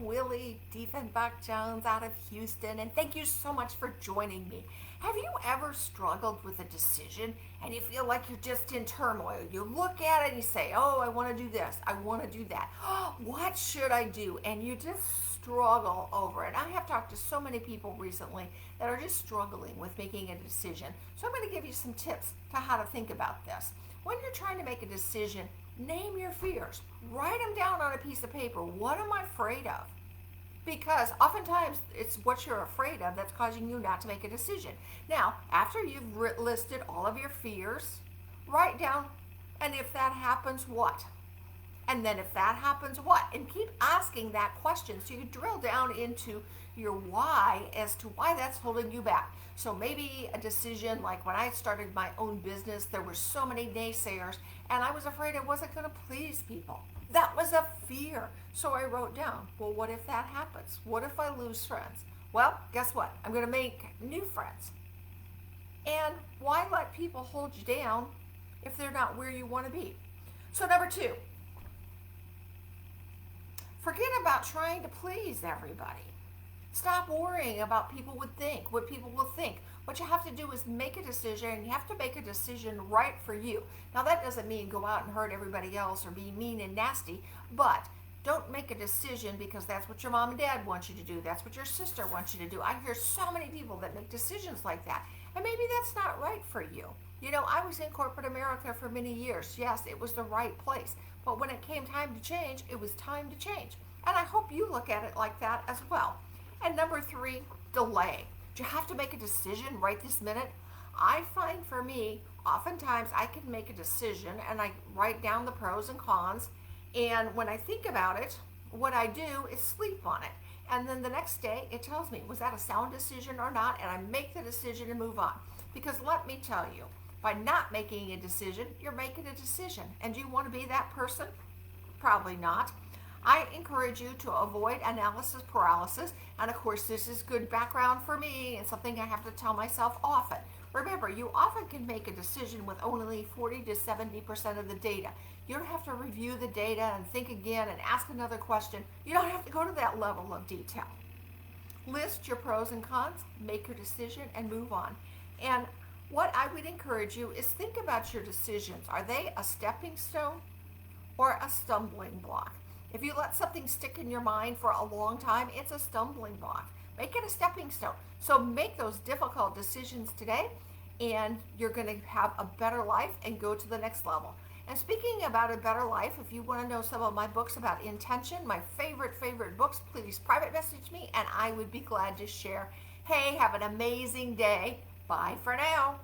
Willie Diefenbach-Jones out of Houston, and thank you so much for joining me. Have you ever struggled with a decision and you feel like you're just in turmoil? You look at it and you say, oh, I want to do this, I want to do that. What should I do? And you just struggle over it. I have talked to so many people recently that are just struggling with making a decision. So I'm going to give you some tips to how to think about this. When you're trying to make a decision, name your fears. Write them down on a piece of paper. What am I afraid of? Because oftentimes it's what you're afraid of that's causing you not to make a decision. Now, after you've listed all of your fears, write down, and if that happens, what? And then if that happens, what? And keep asking that question so you drill down into your why as to why that's holding you back. So maybe a decision like when I started my own business, there were so many naysayers and I was afraid I wasn't going to please people. That was a fear. So I wrote down, well, what if that happens? What if I lose friends? Well, guess what? I'm going to make new friends. And why let people hold you down if they're not where you want to be? So number 2, forget about trying to please everybody. Stop worrying about what people will think. What you have to do is make a decision, and you have to make a decision right for you. Now, that doesn't mean go out and hurt everybody else or be mean and nasty, but don't make a decision because that's what your mom and dad want you to do. That's what your sister wants you to do. I hear so many people that make decisions like that, and maybe that's not right for you. You know, I was in corporate America for many years. Yes, it was the right place, but when it came time to change, it was time to change. And I hope you look at it like that as well. And number 3, delay. Do you have to make a decision right this minute? I find for me, oftentimes I can make a decision and I write down the pros and cons. And when I think about it, what I do is sleep on it. And then the next day it tells me, was that a sound decision or not? And I make the decision and move on. Because let me tell you, by not making a decision, you're making a decision. And do you want to be that person? Probably not. I encourage you to avoid analysis paralysis, and of course this is good background for me and something I have to tell myself often. Remember, you often can make a decision with only 40 to 70% of the data. You don't have to review the data and think again and ask another question. You don't have to go to that level of detail. List your pros and cons, make your decision, and move on. And what I would encourage you is think about your decisions. Are they a stepping stone or a stumbling block? If you let something stick in your mind for a long time, it's a stumbling block. Make it a stepping stone. So make those difficult decisions today, and you're going to have a better life and go to the next level. And speaking about a better life, if you want to know some of my books about intention, my favorite books, please private message me, and I would be glad to share. Hey, have an amazing day. Bye for now.